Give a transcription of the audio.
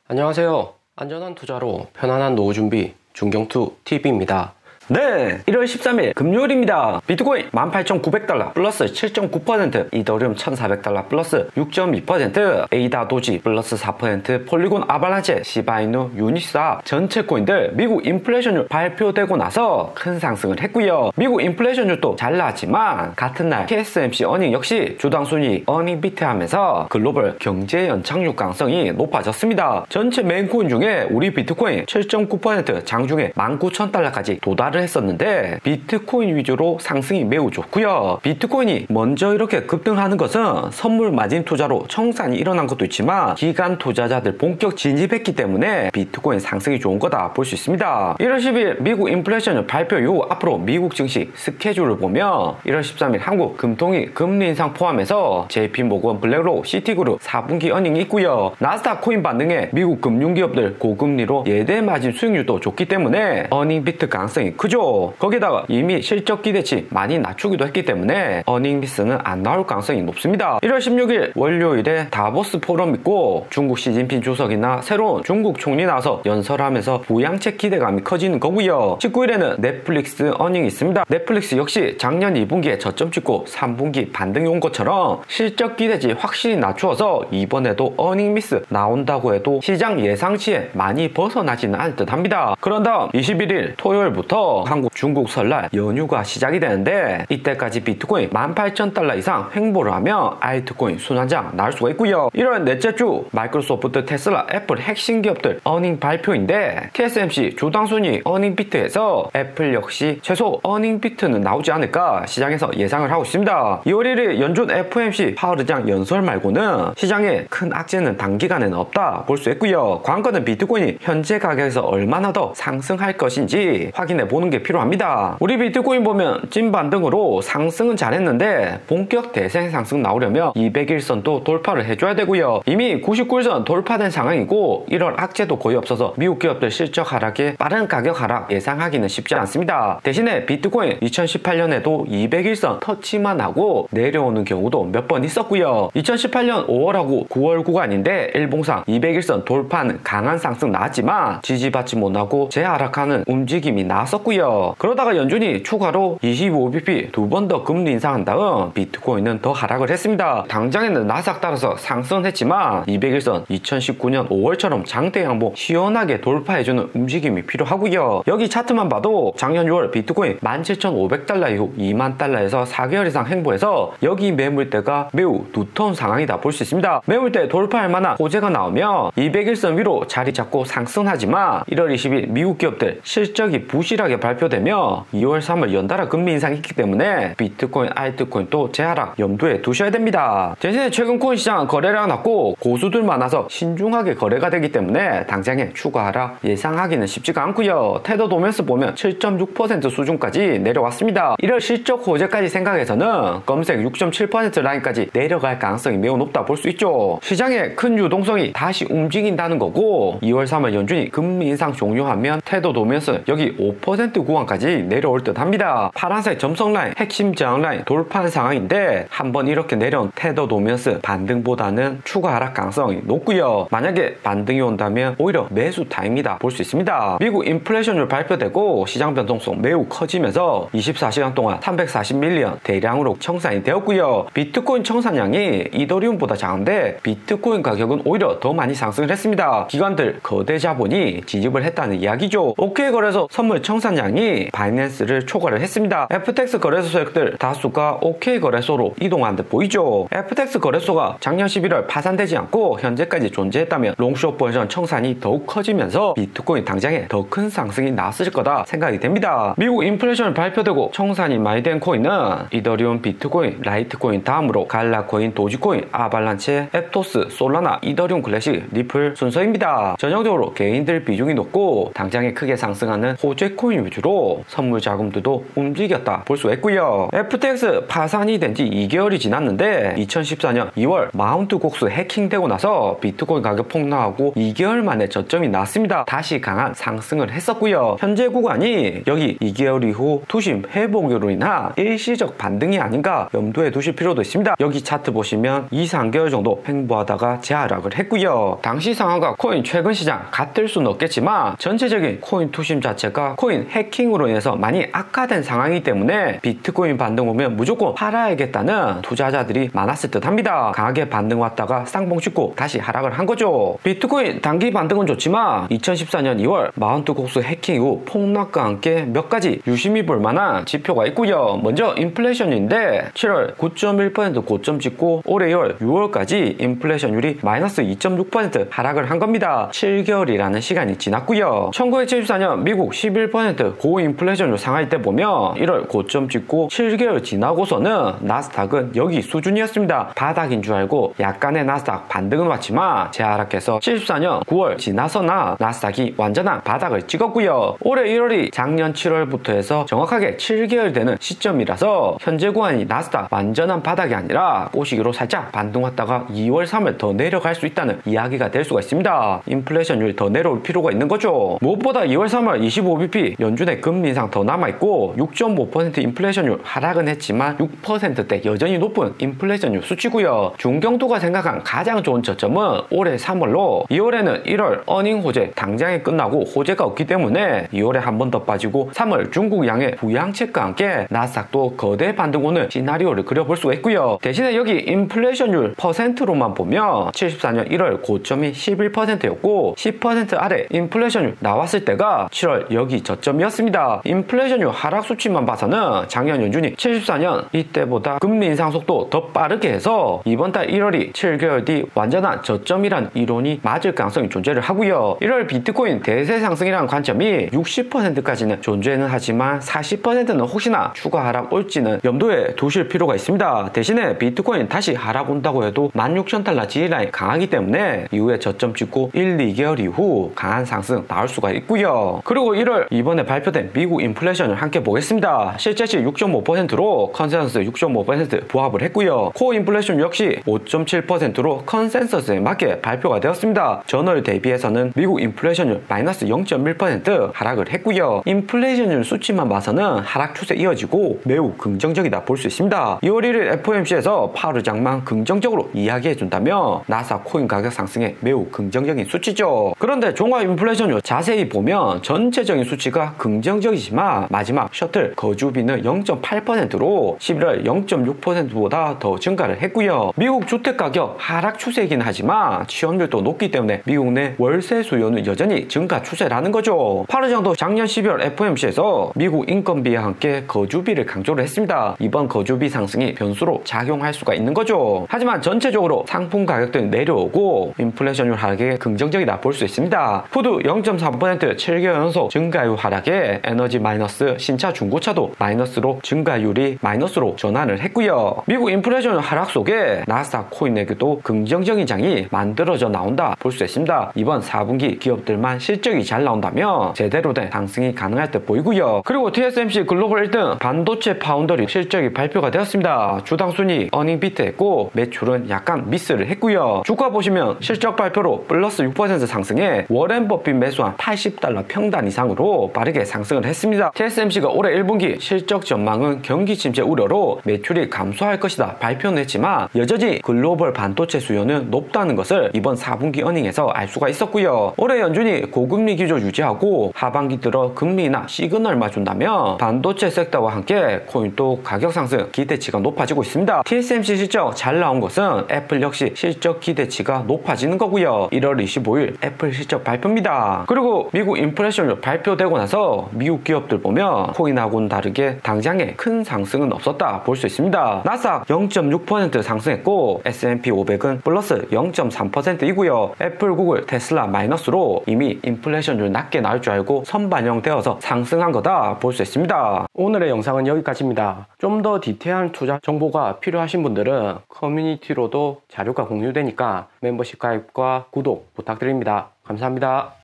안녕하세요. 안전한 투자로 편안한 노후 준비 중경투TV입니다. 네, 1월 13일 금요일입니다. 비트코인 18,900달러 플러스 7.9%, 이더리움 1,400달러 플러스 6.2%, 에이다 도지 플러스 4%, 폴리곤 아발란체, 시바이누, 유니스왑 전체 코인들 미국 인플레이션율 발표되고 나서 큰 상승을 했고요. 미국 인플레이션율도 잘 나왔지만 같은 날 TSMC 어닝 역시 주당 순위 어닝 비트하면서 글로벌 경제 연착륙 가능성이 높아졌습니다. 전체 메인 코인 중에 우리 비트코인 7.9% 장중에 19,000달러까지 도달을 했었는데 비트코인 위주로 상승이 매우 좋고요. 비트코인이 먼저 이렇게 급등하는 것은 선물 마진 투자로 청산이 일어난 것도 있지만 기관 투자자들 본격 진입했기 때문에 비트코인 상승이 좋은 거다 볼 수 있습니다. 1월 10일 미국 인플레이션 발표 이후 앞으로 미국 증시 스케줄을 보면 1월 13일 한국 금통위 금리 인상 포함해서 JP모건 블랙록 시티그룹 4분기 어닝이 있고요. 나스닥 코인 반등에 미국 금융기업들 고금리로 예대 마진 수익률도 좋기 때문에 어닝 비트 가능성이 크죠. 거기다가 이미 실적 기대치 많이 낮추기도 했기 때문에 어닝 미스는 안 나올 가능성이 높습니다. 1월 16일 월요일에 다보스 포럼 있고 중국 시진핑 주석이나 새로운 중국 총리 나와서 연설하면서 부양책 기대감이 커지는 거고요. 19일에는 넷플릭스 어닝이 있습니다. 넷플릭스 역시 작년 2분기에 저점 찍고 3분기 반등이 온 것처럼 실적 기대치 확실히 낮추어서 이번에도 어닝 미스 나온다고 해도 시장 예상치에 많이 벗어나지는 않을 듯 합니다. 그런 다음 21일 토요일부터 한국 중국 설날 연휴가 시작이 되는데 이때까지 비트코인 18,000달러 이상 횡보를 하면 알트코인 순환장 나올 수가 있고요. 1월 넷째 주 마이크로소프트, 테슬라, 애플 핵심 기업들 어닝 발표인데 TSMC 주당 순위 어닝 비트에서 애플 역시 최소 어닝 비트는 나오지 않을까 시장에서 예상을 하고 있습니다. 2월 1일 연준 FOMC 파월의장 연설 말고는 시장에 큰 악재는 단기간에는 없다 볼 수 있고요. 관건은 비트코인이 현재 가격에서 얼마나 더 상승할 것인지 확인해 보는 게 필요합니다. 우리 비트코인 보면 찐 반등으로 상승은 잘했는데 본격 대세 상승 나오려면 200일선도 돌파를 해줘야 되고요. 이미 99일선 돌파된 상황이고 1월 악재도 거의 없어서 미국 기업들 실적 하락에 빠른 가격 하락 예상하기는 쉽지 않습니다. 대신에 비트코인 2018년에도 200일선 터치만 하고 내려오는 경우도 몇 번 있었고요. 2018년 5월하고 9월 구간인데 일봉상 200일선 돌파는 강한 상승 나왔지만 지지받지 못하고 재하락하는 움직임이 나왔었고요. 그러다가 연준이 추가로 25bp 두 번 더 금리 인상한 다음 비트코인은 더 하락을 했습니다. 당장에는 나스닥 따라서 상승은 했지만 200일선 2019년 5월처럼 장대 양봉 시원하게 돌파해주는 움직임이 필요하고요. 여기 차트만 봐도 작년 6월 비트코인 17,500달러 이후 2만 달러에서 4개월 이상 횡보해서 여기 매물대가 매우 두터운 상황이다 볼 수 있습니다. 매물대 돌파할 만한 호재가 나오면 200일선 위로 자리 잡고 상승하지만 1월 20일 미국 기업들 실적이 부실하게 발표되며 2월 3월 연달아 금리 인상이 있기 때문에 비트코인, 알트코인 또 재하락 염두에 두셔야 됩니다. 대신에 최근 코인 시장은 거래량이 낮고 고수들 많아서 신중하게 거래가 되기 때문에 당장에 추가 하락 예상하기는 쉽지가 않고요. 테더 도면스 보면 7.6% 수준까지 내려왔습니다. 1월 실적 호재까지 생각해서는 검색 6.7% 라인까지 내려갈 가능성이 매우 높다 볼 수 있죠. 시장의 큰 유동성이 다시 움직인다는 거고 2월 3월 연준이 금리 인상 종료하면 테더 도면스 여기 5% 구간까지 내려올 듯 합니다. 파란색 점성 라인, 핵심 저항 라인 돌파한 상황인데 한번 이렇게 내려온 테더 도면스 반등보다는 추가 하락 가능성이 높고요. 만약에 반등이 온다면 오히려 매수 타임이다 볼 수 있습니다. 미국 인플레이션율 발표되고 시장 변동성 매우 커지면서 24시간 동안 340밀리언 대량으로 청산이 되었고요. 비트코인 청산량이 이더리움보다 작은데 비트코인 가격은 오히려 더 많이 상승을 했습니다. 기관들 거대 자본이 진입을 했다는 이야기죠. OK 거래소 선물 청산량이 바이낸스를 초과를 했습니다. FTX 거래소 세력들 다수가 OK 거래소로 이동한 듯 보이죠. FTX 거래소가 작년 11월 파산되지 않고 현재까지 존재했다면 롱숏 버전 청산이 더욱 커지면서 비트코인 당장에 더 큰 상승이 나왔을 거다 생각이 됩니다. 미국 인플레이션 발표되고 청산이 많이 된 코인은 이더리움, 비트코인, 라이트코인 다음으로 갈라코인, 도지코인, 아발란체, 앱토스, 솔라나, 이더리움 클래식, 리플 순서입니다. 전형적으로 개인들 비중이 높고 당장에 크게 상승하는 호재 코인 위주로 선물 자금들도 움직였다 볼 수가 있고요. FTX 파산이 된 지 2개월이 지났는데 2014년 2월 마운트 곡스 해킹되고 나서 비트코인 가격 폭락하고 2개월 만에 저점이 났습니다. 다시 강한 상승을 했었고요. 현재 구간이 여기 2개월 이후 투심 회복으로 인한 일시적 반등이 아닌가 염두에 두실 필요도 있습니다. 여기 차트 보시면 2-3개월 정도 횡보하다가 재하락을 했고요. 당시 상황과 코인 최근 시장 같을 수는 없겠지만 전체적인 코인 투심 자체가 코인 해킹으로 인해서 많이 악화된 상황이기 때문에 비트코인 반등 오면 무조건 팔아야겠다는 투자자들이 많았을 듯 합니다. 강하게 반등 왔다가 쌍봉 찍고 다시 하락을 한 거죠. 비트코인 단기 반등은 좋지만 2014년 2월 마운트 곡스 해킹 이후 폭락과 함께 몇 가지 유심히 볼 만한 지표가 있고요. 먼저 인플레이션인데 7월 9.1% 고점 찍고 올해 6월까지 인플레이션율이 마이너스 2.6% 하락을 한 겁니다. 7개월이라는 시간이 지났고요. 1974년 미국 11% 고인플레이션율 상하이 때 보면 1월 고점 찍고 7개월 지나고서는 나스닥은 여기 수준이었습니다. 바닥인 줄 알고 약간의 나스닥 반등은 왔지만 재하락해서 74년 9월 지나서나 나스닥이 완전한 바닥을 찍었고요. 올해 1월이 작년 7월부터 해서 정확하게 7개월 되는 시점이라서 현재 구간이 나스닥 완전한 바닥이 아니라 꼬시기로 살짝 반등 왔다가 2월 3월 더 내려갈 수 있다는 이야기가 될 수가 있습니다. 인플레이션율이 더 내려올 필요가 있는 거죠. 무엇보다 2월 3월 25bp 연준의 금리 인상 더 남아있고 6.5% 인플레이션율 하락은 했지만 6%대 여전히 높은 인플레이션율 수치고요. 중경도가 생각한 가장 좋은 저점은 올해 3월로 2월에는 1월 어닝 호재 당장에 끝나고 호재가 없기 때문에 2월에 한 번 더 빠지고 3월 중국 양의 부양책과 함께 나스닥도 거대 반등 오는 시나리오를 그려볼 수가 있고요. 대신에 여기 인플레이션율 퍼센트로만 보면 74년 1월 고점이 11%였고 10% 아래 인플레이션율 나왔을 때가 7월 여기 저점이었습니다. 인플레이션율 하락 수치만 봐서는 작년 연준이 74년 이때보다 금리 인상 속도 더 빠르게 해서 이번 달 1월이 7개월 뒤 완전한 저점이란 이론이 맞을 가능성이 존재를 하고요. 1월 비트코인 대세 상승이라는 관점이 60%까지는 존재는 하지만 40%는 혹시나 추가 하락 올지는 염두에 두실 필요가 있습니다. 대신에 비트코인 다시 하락 온다고 해도 16,000달러 지지라인 강하기 때문에 이후에 저점 찍고 1, 2개월 이후 강한 상승 나올 수가 있고요. 그리고 1월 이번에 발표된 미국 인플레이션을 함께 보겠습니다. 실제치 6.5%로 컨센서스 6.5% 부합을 했고요. 코어 인플레이션 역시 5.7%로 컨센서스에 맞게 발표가 되었습니다. 전월 대비해서는 미국 인플레이션율 마이너스 0.1% 하락을 했고요. 인플레이션율 수치만 봐서는 하락 추세 이어지고 매우 긍정적이다 볼 수 있습니다. 2월 1일 FOMC에서 파월 장만 긍정적으로 이야기해준다면 나스닥 코인 가격 상승에 매우 긍정적인 수치죠. 그런데 종합 인플레이션율 자세히 보면 전체적인 수치가 긍정적이지만 마지막 셔틀 거주비는 0.8%로 11월 0.6%보다 더 증가를 했고요. 미국 주택가격 하락 추세이긴 하지만 취업률도 높기 때문에 미국 내 월세 수요는 여전히 증가 추세라는 거죠. 파르장도 작년 12월 FOMC에서 미국 인건비와 함께 거주비를 강조를 했습니다. 이번 거주비 상승이 변수로 작용할 수가 있는 거죠. 하지만 전체적으로 상품 가격들은 내려오고 인플레이션율 하락에 긍정적이다 볼 수 있습니다. 푸드 0.3% 7개월 연속 증가율 하락에 에너지 마이너스, 신차 중고차도 마이너스로 증가율이 마이너스로 전환을 했고요. 미국 인플레이션 하락 속에 나스닥 코인에게도 긍정적인 장이 만들어져 나온다 볼 수 있습니다. 이번 4분기 기업들만 실적이 잘 나온다면 제대로 된 상승이 가능할 듯 보이고요. 그리고 TSMC 글로벌 1등 반도체 파운더리 실적이 발표가 되었습니다. 주당 순위 어닝 비트했고 매출은 약간 미스를 했고요. 주가 보시면 실적 발표로 플러스 6% 상승해 워렌 버핏 매수한 80달러 평단 이상으로 빠르게 상승을 했습니다. TSMC가 올해 1분기 실적 전망은 경기 침체 우려로 매출이 감소할 것이다 발표는 했지만 여전히 글로벌 반도체 수요는 높다는 것을 이번 4분기 어닝에서 알 수가 있었고요. 올해 연준이 고금리 기조 유지하고 하반기 들어 금리나 시그널만 준다면 반도체 섹터와 함께 코인도 가격 상승 기대치가 높아지고 있습니다. TSMC 실적 잘 나온 것은 애플 역시 실적 기대치가 높아지는 거고요. 1월 25일 애플 실적 발표입니다. 그리고 미국 인플레이션율 발표되고 나서 미국 기업들 보면 코인하고는 다르게 당장에 큰 상승은 없었다 볼 수 있습니다. 나스닥 0.6% 상승했고 S&P 500은 플러스 0.3%이고요. 애플, 구글, 테슬라 마이너스로 이미 인플레이션율 낮게 나올 줄 알고 선반영되어서 상승한 거다 볼 수 있습니다. 오늘의 영상은 여기까지입니다. 좀 더 디테일한 투자 정보가 필요하신 분들은 커뮤니티로도 자료가 공유되니까 멤버십 가입과 구독 부탁드립니다. 감사합니다.